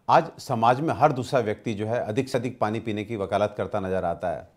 आज समाज में हर दूसरा व्यक्ति जो है अधिक से अधिक पानी पीने की वकालत करता नजर आता है।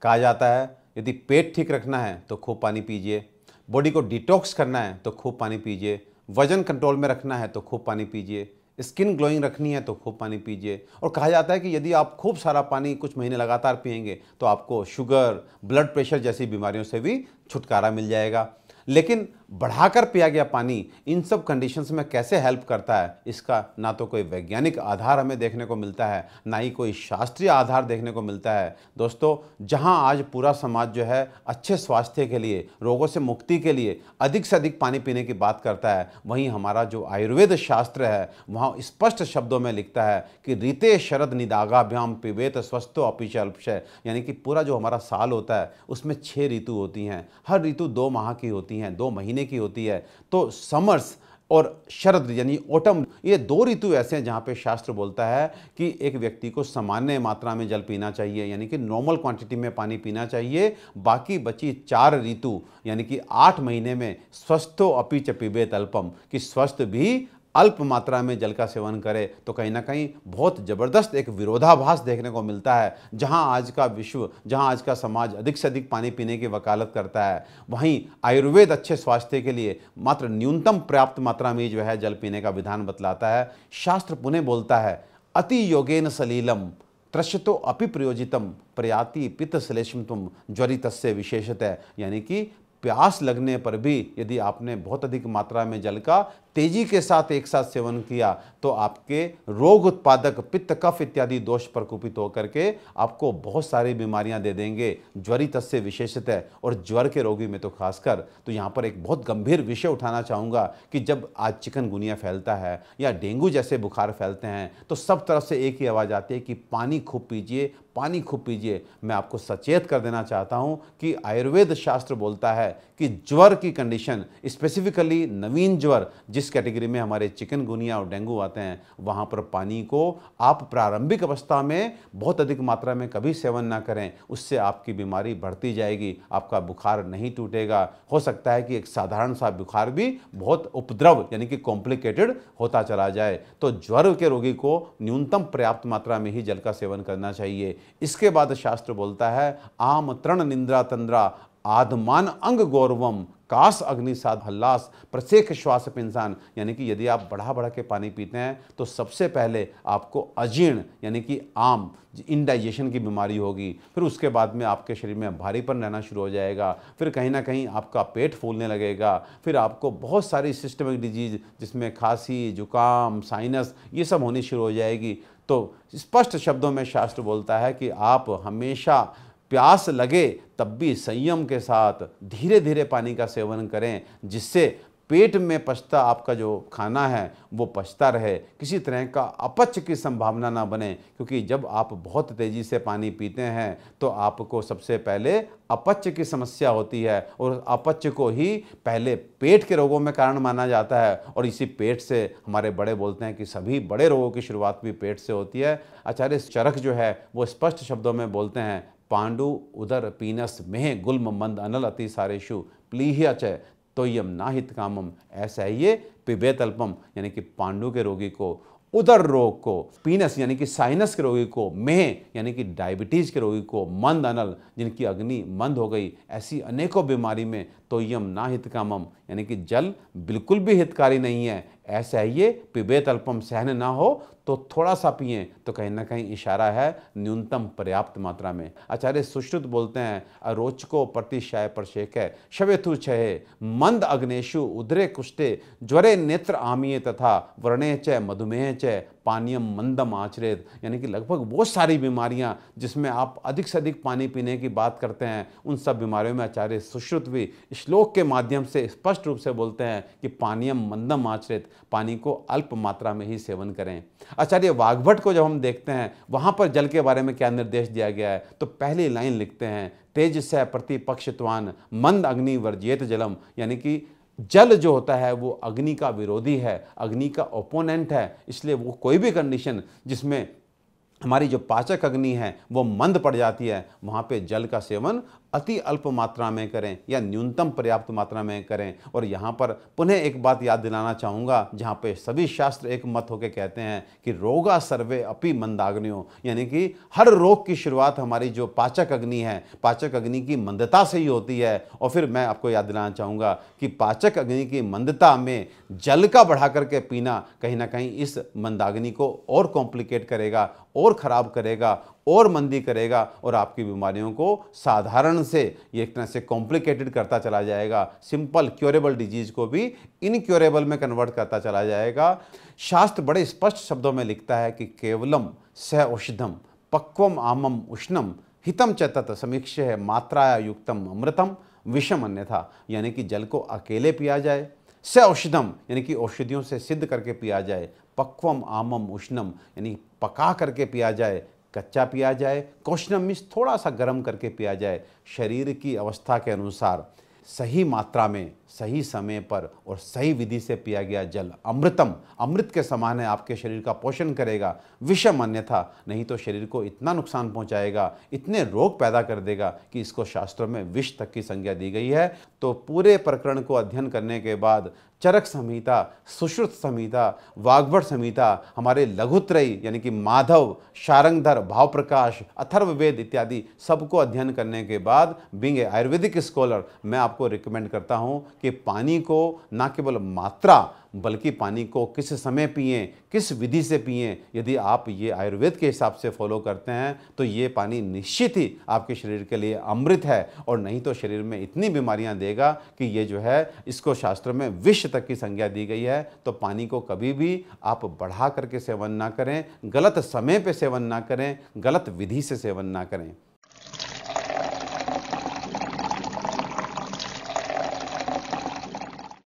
कहा जाता है यदि पेट ठीक रखना है तो खूब पानी पीजिए, बॉडी को डिटॉक्स करना है तो खूब पानी पीजिए, वजन कंट्रोल में रखना है तो खूब पानी पीजिए, स्किन ग्लोइंग रखनी है तो खूब पानी पीजिए। और कहा जाता है कि यदि आप खूब सारा पानी कुछ महीने लगातार पिएंगे तो आपको शुगर, ब्लड प्रेशर जैसी बीमारियों से भी छुटकारा मिल जाएगा। लेकिन बढ़ाकर पिया गया पानी इन सब कंडीशंस में कैसे हेल्प करता है, इसका ना तो कोई वैज्ञानिक आधार हमें देखने को मिलता है, ना ही कोई शास्त्रीय आधार देखने को मिलता है। दोस्तों, जहां आज पूरा समाज जो है अच्छे स्वास्थ्य के लिए, रोगों से मुक्ति के लिए अधिक से अधिक पानी पीने की बात करता है, वहीं हमारा जो आयुर्वेद शास्त्र है वहाँ स्पष्ट शब्दों में लिखता है कि ऋते शरद निदागाभ्याम पिबेत स्वस्थो अपि च अल्पशय, यानी कि पूरा जो हमारा साल होता है उसमें 6 ऋतु होती हैं। हर ऋतु 2 माह की होती हैं, 2 महीने की होती है। तो समर्स और शरद यानी ऑटम, ये 2 ऋतु ऐसे हैं जहाँ पे शास्त्र बोलता है कि एक व्यक्ति को सामान्य मात्रा में जल पीना चाहिए, यानी कि नॉर्मल क्वांटिटी में पानी पीना चाहिए। बाकी बची 4 ऋतु यानी कि 8 महीने में स्वस्थो अपि च पिबेत अल्पम, कि स्वस्थ भी अल्प मात्रा में जल का सेवन करे। तो कहीं ना कहीं बहुत ज़बरदस्त एक विरोधाभास देखने को मिलता है। जहां आज का विश्व, जहां आज का समाज अधिक से अधिक पानी पीने की वकालत करता है, वहीं आयुर्वेद अच्छे स्वास्थ्य के लिए मात्र न्यूनतम पर्याप्त मात्रा में जो है जल पीने का विधान बतलाता है। शास्त्र पुनः बोलता है अति योगेन सलीलम त्रश्यतो अपि प्रयोजितम प्रयाति पित्त श्लेष्मत्वम ज्वरितस्य विशेषतः, यानी कि प्यास लगने पर भी यदि आपने बहुत अधिक मात्रा में जल का तेजी के साथ एक साथ सेवन किया तो आपके रोग उत्पादक पित्त, कफ इत्यादि दोष प्रकोपित होकर के आपको बहुत सारी बीमारियां दे देंगे, ज्वरितस्य विशेषतः, और ज्वर के रोगी में तो खासकर। तो यहाँ पर एक बहुत गंभीर विषय उठाना चाहूँगा कि जब आज चिकनगुनिया फैलता है या डेंगू जैसे बुखार फैलते हैं तो सब तरफ से एक ही आवाज़ आती है कि पानी खूब पीजिए, पानी खूब पीजिए। मैं आपको सचेत कर देना चाहता हूं कि आयुर्वेद शास्त्र बोलता है कि ज्वर की कंडीशन, स्पेसिफिकली नवीन ज्वर, जिस कैटेगरी में हमारे चिकनगुनिया और डेंगू आते हैं, वहां पर पानी को आप प्रारंभिक अवस्था में बहुत अधिक मात्रा में कभी सेवन ना करें, उससे आपकी बीमारी बढ़ती जाएगी, आपका बुखार नहीं टूटेगा। हो सकता है कि एक साधारण सा बुखार भी बहुत उपद्रव यानी कि कॉम्प्लिकेटेड होता चला जाए। तो ज्वर के रोगी को न्यूनतम पर्याप्त मात्रा में ही जल का सेवन करना चाहिए। इसके बाद शास्त्र बोलता है आम तृण निंद्रा तंद्रा आधमान अंग गौरवम कास अग्नि साध हल्लास प्रसेक श्वास पिंसान, यानी कि यदि आप बढ़ा बढ़ा के पानी पीते हैं तो सबसे पहले आपको अजीर्ण यानी कि आम इंडाइजेशन की बीमारी होगी, फिर उसके बाद में आपके शरीर में भारीपन रहना शुरू हो जाएगा, फिर कहीं ना कहीं आपका पेट फूलने लगेगा, फिर आपको बहुत सारी सिस्टमिक डिजीज जिसमें खांसी, जुकाम, साइनस, ये सब होनी शुरू हो जाएगी। तो स्पष्ट शब्दों में शास्त्र बोलता है कि आप हमेशा प्यास लगे तब भी संयम के साथ धीरे धीरे पानी का सेवन करें, जिससे पेट में पचता आपका जो खाना है वो पचता रहे, किसी तरह का अपच की संभावना ना बने। क्योंकि जब आप बहुत तेज़ी से पानी पीते हैं तो आपको सबसे पहले अपच की समस्या होती है, और अपच को ही पहले पेट के रोगों में कारण माना जाता है। और इसी पेट से हमारे बड़े बोलते हैं कि सभी बड़े रोगों की शुरुआत भी पेट से होती है। आचार्य चरक जो है वो स्पष्ट शब्दों में बोलते हैं पांडु उदर पीनस मेह गुल्म मंद अनल अति सारेशु प्लीह्य च तोयम नाहित कामम, ऐसा है ये पिबेत अल्पम, यानी कि पांडु के रोगी को, उदर रोग को, पीनस यानी कि साइनस के रोगी को, मेह यानी कि डायबिटीज के रोगी को, मंद अनल जिनकी अग्नि मंद हो गई, ऐसी अनेकों बीमारी में तोयम ना हित कामम, यानी कि जल बिल्कुल भी हितकारी नहीं है, ऐसा है ये पिबेत अल्पम, सहन ना हो तो थोड़ा सा पिएं। तो कहीं ना कहीं इशारा है न्यूनतम पर्याप्त मात्रा में। आचार्य सुश्रुत बोलते हैं अरोचको प्रतिशय परशेक शवेतु छहे मंद अग्नेशु उदरे कुष्टे ज्वरे नेत्र आमिये तथा व्रणे च मधुमेह च पानीयम मंदम आचरेत, यानी कि लगभग वो सारी बीमारियां जिसमें आप अधिक से अधिक पानी पीने की बात करते हैं, उन सब बीमारियों में आचार्य सुश्रुत भी श्लोक के माध्यम से स्पष्ट रूप से बोलते हैं कि पानीयम मंदम आचरेत, पानी को अल्प मात्रा में ही सेवन करें। आचार्य वाग्भट को जब हम देखते हैं वहां पर जल के बारे में क्या निर्देश दिया गया है, तो पहली लाइन लिखते हैं तेज से प्रतिपक्षत्वान मंद अग्नि वर्जियत जलम, यानी कि जल जो होता है वो अग्नि का विरोधी है, अग्नि का ओपोनेंट है, इसलिए वो कोई भी कंडीशन जिसमें हमारी जो पाचक अग्नि है वो मंद पड़ जाती है, वहाँ पे जल का सेवन अति अल्प मात्रा में करें या न्यूनतम पर्याप्त मात्रा में करें। और यहाँ पर पुनः एक बात याद दिलाना चाहूँगा, जहाँ पे सभी शास्त्र एक मत होकर कहते हैं कि रोगा सर्वे अपि मंदाग्नियों, यानी कि हर रोग की शुरुआत हमारी जो पाचक अग्नि है, पाचक अग्नि की मंदता से ही होती है। और फिर मैं आपको याद दिलाना चाहूँगा कि पाचक अग्नि की मंदता में जल का बढ़ा करके पीना कहीं ना कहीं इस मंदाग्नि को और कॉम्प्लिकेट करेगा, और ख़राब करेगा, और मंदी करेगा, और आपकी बीमारियों को साधारण से ये एक तरह से कॉम्प्लिकेटेड करता चला जाएगा। सिंपल क्योरेबल डिजीज को भी इनक्योरेबल में कन्वर्ट करता चला जाएगा। शास्त्र बड़े स्पष्ट शब्दों में लिखता है कि केवलम स औषधम पक्वम आमम उष्णम हितम च तत् समीक्ष्य मात्राया युक्तम अमृतम विषम अन्यथा, यानी कि जल को अकेले पिया जाए, स औषधम यानी कि औषधियों से सिद्ध करके पिया जाए, पक्वम आमम उष्णम यानी पका करके पिया जाए, कच्चा पिया जाए, कौष्णम मीन्स थोड़ा सा गर्म करके पिया जाए, शरीर की अवस्था के अनुसार सही मात्रा में सही समय पर और सही विधि से पिया गया जल अमृतम, अमृत के समान है, आपके शरीर का पोषण करेगा। विषम अन्यथा, नहीं तो शरीर को इतना नुकसान पहुंचाएगा, इतने रोग पैदा कर देगा कि इसको शास्त्रों में विष तक की संज्ञा दी गई है। तो पूरे प्रकरण को अध्ययन करने के बाद चरक संहिता, सुश्रुत संहिता, वाग्भट संहिता, हमारे लघुत्रयी यानी कि माधव, शारंगधर, भावप्रकाश, अथर्ववेद इत्यादि सबको अध्ययन करने के बाद बीइंग ए आयुर्वेदिक स्कॉलर मैं आपको रिकमेंड करता हूँ कि पानी को न केवल मात्रा बल्कि पानी को किस समय पिएं, किस विधि से पिएं। यदि आप ये आयुर्वेद के हिसाब से फॉलो करते हैं तो ये पानी निश्चित ही आपके शरीर के लिए अमृत है, और नहीं तो शरीर में इतनी बीमारियां देगा कि ये जो है इसको शास्त्र में विष तक की संज्ञा दी गई है। तो पानी को कभी भी आप बढ़ा करके सेवन ना करें, गलत समय पे सेवन ना करें, गलत विधि से सेवन ना करें।